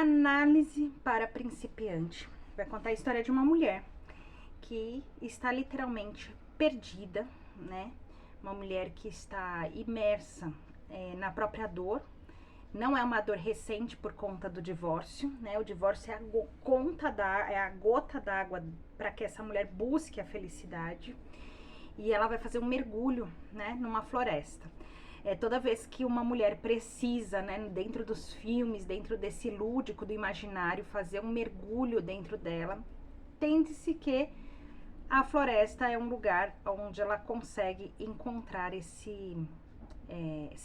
Análise para principiante. Vai contar a história de uma mulher que está literalmente perdida, né? Uma mulher que está imersa na própria dor. Não é uma dor recente por conta do divórcio, né? O divórcio é a gota d'água para que essa mulher busque a felicidade. E ela vai fazer um mergulho, né, numa floresta. Toda vez que uma mulher precisa, né, dentro dos filmes, dentro desse lúdico do imaginário, fazer um mergulho dentro dela, tende-se que a floresta é um lugar onde ela consegue encontrar se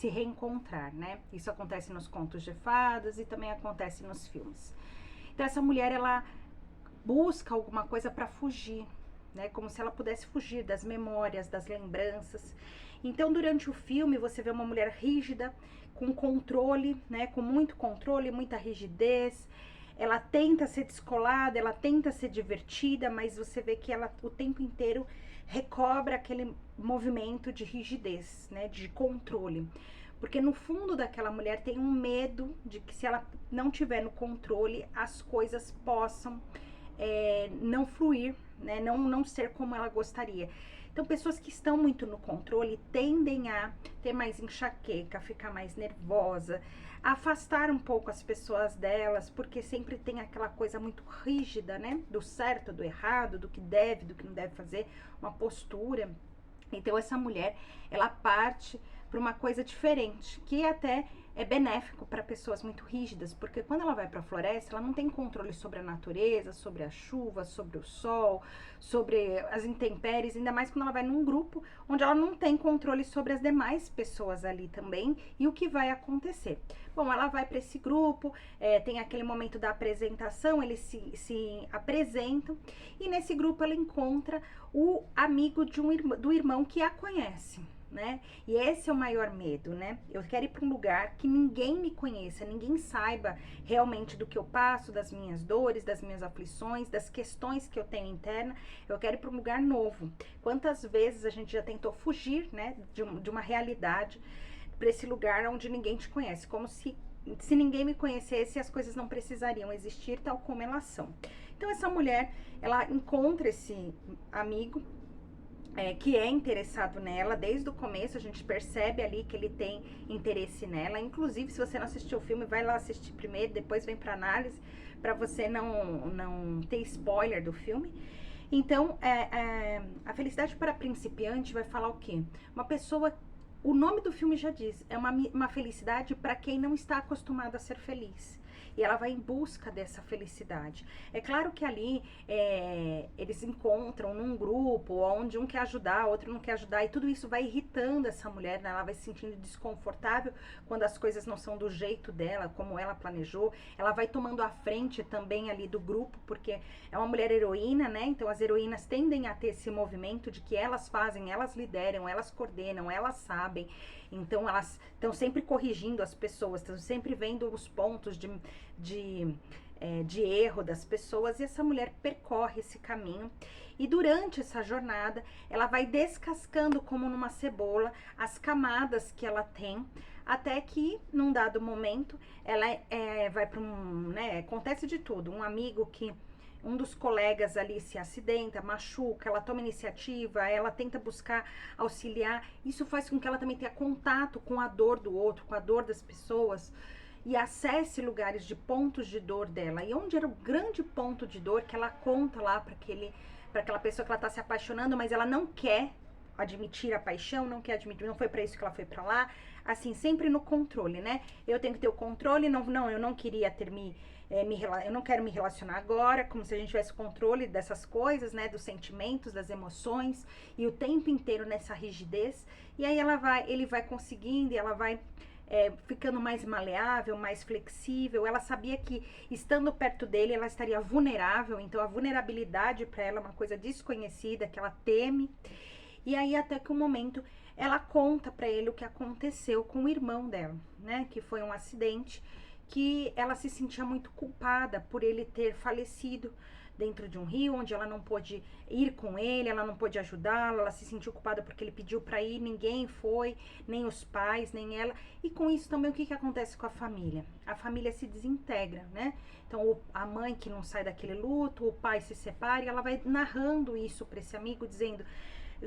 reencontrar, né? Isso acontece nos contos de fadas e também acontece nos filmes. Então essa mulher, ela busca alguma coisa para fugir, né? Como se ela pudesse fugir das memórias, das lembranças. Então, durante o filme, você vê uma mulher rígida, com controle, né? Com muito controle, muita rigidez. Ela tenta ser descolada, ela tenta ser divertida, mas você vê que ela o tempo inteiro recobra aquele movimento de rigidez, né? De controle. Porque no fundo daquela mulher tem um medo de que, se ela não tiver no controle, as coisas possam não fluir, né? Não ser como ela gostaria. Então, pessoas que estão muito no controle tendem a ter mais enxaqueca, ficar mais nervosa, afastar um pouco as pessoas delas, porque sempre tem aquela coisa muito rígida, né? Do certo, do errado, do que deve, do que não deve fazer, uma postura. Então, essa mulher, ela parte para uma coisa diferente, que até é benéfico para pessoas muito rígidas, porque quando ela vai para a floresta, ela não tem controle sobre a natureza, sobre a chuva, sobre o sol, sobre as intempéries, ainda mais quando ela vai num grupo onde ela não tem controle sobre as demais pessoas ali também e o que vai acontecer. Bom, ela vai para esse grupo, tem aquele momento da apresentação, eles se apresentam e nesse grupo ela encontra o amigo do irmão que a conhece, né? E esse é o maior medo, né? Eu quero ir para um lugar que ninguém me conheça, ninguém saiba realmente do que eu passo, das minhas dores, das minhas aflições, das questões que eu tenho interna. Eu quero ir para um lugar novo. Quantas vezes a gente já tentou fugir, né, de uma realidade para esse lugar onde ninguém te conhece, como se ninguém me conhecesse, as coisas não precisariam existir tal como elas são. Então essa mulher, ela encontra esse amigo que é interessado nela. Desde o começo a gente percebe ali que ele tem interesse nela. Inclusive, se você não assistiu o filme, vai lá assistir primeiro, depois vem para análise, para você não ter spoiler do filme. Então, a felicidade para principiante vai falar o quê? Uma pessoa, o nome do filme já diz, é uma felicidade para quem não está acostumado a ser feliz. E ela vai em busca dessa felicidade. É claro que ali eles encontram num grupo onde um quer ajudar, outro não quer ajudar, e tudo isso vai irritando essa mulher, né? Ela vai se sentindo desconfortável quando as coisas não são do jeito dela, como ela planejou. Ela vai tomando a frente também ali do grupo, porque é uma mulher heroína, né? Então as heroínas tendem a ter esse movimento de que elas fazem, elas lideram, elas coordenam, elas sabem. Então elas estão sempre corrigindo as pessoas, estão sempre vendo os pontos de erro das pessoas, e essa mulher percorre esse caminho e durante essa jornada ela vai descascando como numa cebola as camadas que ela tem, até que num dado momento ela vai para né, acontece de tudo, um dos colegas ali se acidenta, machuca, ela toma iniciativa, ela tenta buscar auxiliar. Isso faz com que ela também tenha contato com a dor do outro, com a dor das pessoas, e acesse lugares de pontos de dor dela. E onde era o grande ponto de dor que ela conta lá para aquela pessoa que ela está se apaixonando, mas ela não quer admitir a paixão, não quer admitir, não foi para isso que ela foi para lá, assim, sempre no controle, né? Eu tenho que ter o controle, não, eu não queria eu não quero me relacionar agora, como se a gente tivesse controle dessas coisas, né, dos sentimentos, das emoções, e o tempo inteiro nessa rigidez. E aí ele vai conseguindo, e ela vai ficando mais maleável, mais flexível. Ela sabia que estando perto dele ela estaria vulnerável, então a vulnerabilidade para ela é uma coisa desconhecida, que ela teme. E aí até que um momento ela conta para ele o que aconteceu com o irmão dela, né, que foi um acidente, que ela se sentia muito culpada por ele ter falecido dentro de um rio, onde ela não pôde ir com ele, ela não pôde ajudá-lo, ela se sentiu culpada porque ele pediu para ir, ninguém foi, nem os pais, nem ela. E com isso também o que acontece com a família? A família se desintegra, né? Então a mãe que não sai daquele luto, o pai se separa e ela vai narrando isso para esse amigo, dizendo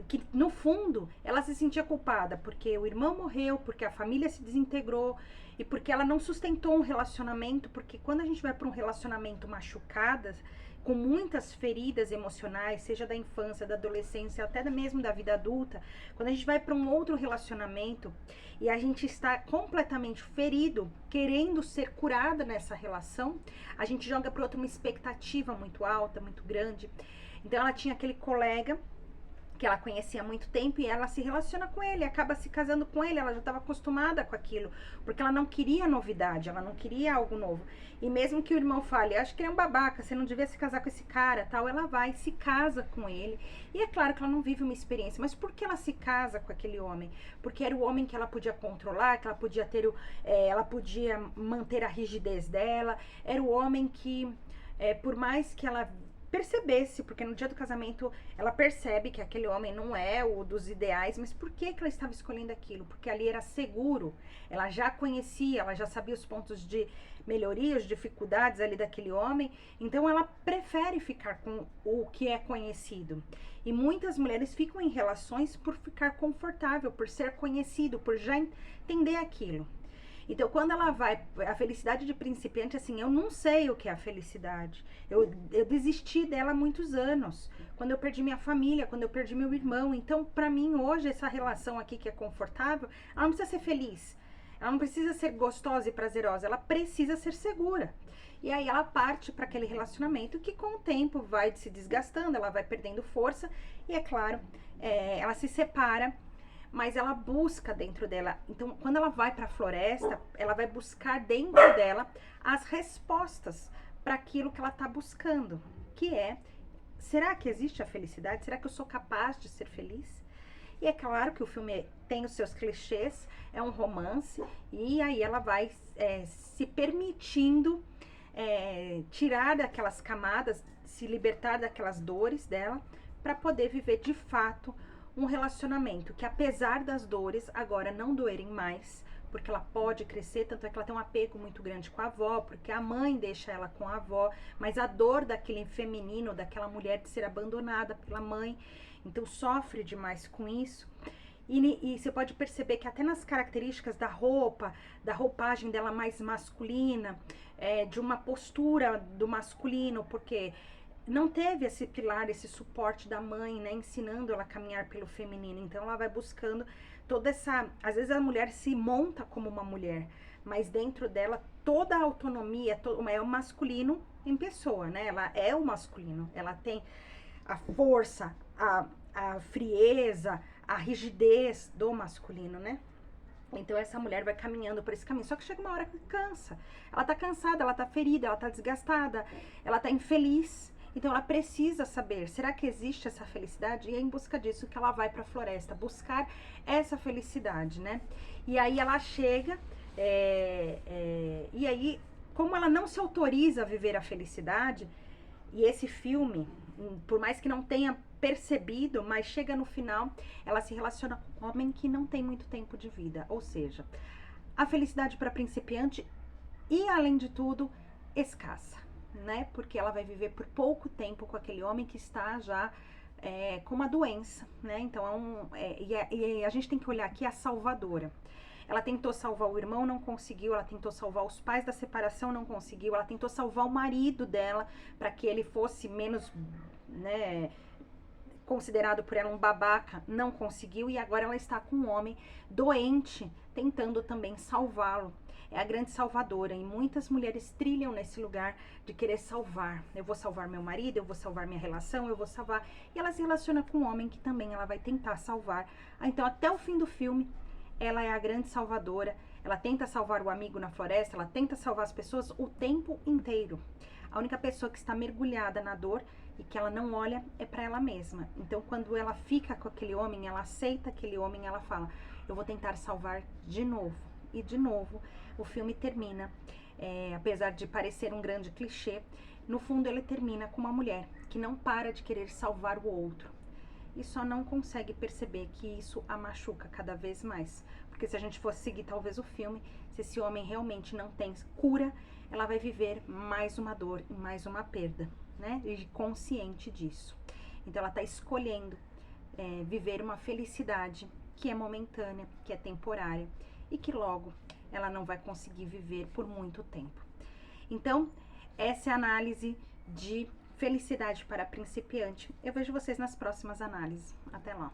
que no fundo ela se sentia culpada porque o irmão morreu, porque a família se desintegrou e porque ela não sustentou um relacionamento, porque quando a gente vai para um relacionamento machucada, com muitas feridas emocionais, seja da infância, da adolescência, até mesmo da vida adulta, quando a gente vai para um outro relacionamento e a gente está completamente ferido, querendo ser curada nessa relação, a gente joga para outra uma expectativa muito alta, muito grande. Então ela tinha aquele colega que ela conhecia há muito tempo e ela se relaciona com ele, acaba se casando com ele, ela já estava acostumada com aquilo, porque ela não queria novidade, ela não queria algo novo. E mesmo que o irmão fale, acho que ele é um babaca, você não devia se casar com esse cara, tal, ela vai, se casa com ele. E é claro que ela não vive uma experiência, mas por que ela se casa com aquele homem? Porque era o homem que ela podia controlar, que ela podia ter, ela podia manter a rigidez dela, era o homem que, por mais que ela percebesse, porque no dia do casamento ela percebe que aquele homem não é o dos ideais, mas por que ela estava escolhendo aquilo? Porque ali era seguro, ela já conhecia, ela já sabia os pontos de melhoria, as dificuldades ali daquele homem, então ela prefere ficar com o que é conhecido. E muitas mulheres ficam em relações por ficar confortável, por ser conhecido, por já entender aquilo. Então, quando ela vai, a felicidade de principiante, assim, eu não sei o que é a felicidade. Eu desisti dela há muitos anos. Quando eu perdi minha família, quando eu perdi meu irmão. Então, pra mim, hoje, essa relação aqui que é confortável, ela não precisa ser feliz. Ela não precisa ser gostosa e prazerosa. Ela precisa ser segura. E aí ela parte para aquele relacionamento que com o tempo vai se desgastando, ela vai perdendo força. E é claro, ela se separa, mas ela busca dentro dela. Então, quando ela vai para a floresta, ela vai buscar dentro dela as respostas para aquilo que ela está buscando, que é: será que existe a felicidade? Será que eu sou capaz de ser feliz? E é claro que o filme tem os seus clichês, é um romance, e aí ela vai se permitindo tirar daquelas camadas, se libertar daquelas dores dela, para poder viver de fato um relacionamento que, apesar das dores, agora não doerem mais, porque ela pode crescer, tanto é que ela tem um apego muito grande com a avó, porque a mãe deixa ela com a avó, mas a dor daquele feminino, daquela mulher de ser abandonada pela mãe, então sofre demais com isso. E você pode perceber que até nas características da roupa, da roupagem dela mais masculina, de uma postura do masculino, porque não teve esse pilar, esse suporte da mãe, né, ensinando ela a caminhar pelo feminino. Então ela vai buscando toda essa... Às vezes a mulher se monta como uma mulher, mas dentro dela toda a autonomia é o masculino em pessoa, né? Ela é o masculino, ela tem a força, a frieza, a rigidez do masculino, né? Então essa mulher vai caminhando por esse caminho, só que chega uma hora que cansa. Ela tá cansada, ela tá ferida, ela tá desgastada, ela tá infeliz. Então ela precisa saber, será que existe essa felicidade? E é em busca disso que ela vai para a floresta, buscar essa felicidade, né? E aí ela chega, e aí, como ela não se autoriza a viver a felicidade, e esse filme, por mais que não tenha percebido, mas chega no final, ela se relaciona com um homem que não tem muito tempo de vida. Ou seja, a felicidade para principiante e, além de tudo, escassa, né? Porque ela vai viver por pouco tempo com aquele homem que está já com uma doença, né? Então, e a gente tem que olhar aqui a salvadora. Ela tentou salvar o irmão, não conseguiu. Ela tentou salvar os pais da separação, não conseguiu. Ela tentou salvar o marido dela para que ele fosse menos, né, considerado por ela um babaca, não conseguiu. E agora ela está com um homem doente, tentando também salvá-lo. É a grande salvadora, e muitas mulheres trilham nesse lugar de querer salvar. Eu vou salvar meu marido, eu vou salvar minha relação, eu vou salvar. E ela se relaciona com um homem que também ela vai tentar salvar. Então, até o fim do filme, ela é a grande salvadora. Ela tenta salvar o amigo na floresta, ela tenta salvar as pessoas o tempo inteiro. A única pessoa que está mergulhada na dor e que ela não olha é para ela mesma. Então, quando ela fica com aquele homem, ela aceita aquele homem, ela fala: eu vou tentar salvar de novo. E de novo, o filme termina apesar de parecer um grande clichê, no fundo ele termina com uma mulher que não para de querer salvar o outro e só não consegue perceber que isso a machuca cada vez mais. Porque se a gente fosse seguir talvez o filme, se esse homem realmente não tem cura, ela vai viver mais uma dor e mais uma perda, né? E consciente disso. Então ela está escolhendo viver uma felicidade que é momentânea, que é temporária e que logo ela não vai conseguir viver por muito tempo. Então, essa é a análise de Felicidade para Principiante. Eu vejo vocês nas próximas análises. Até lá!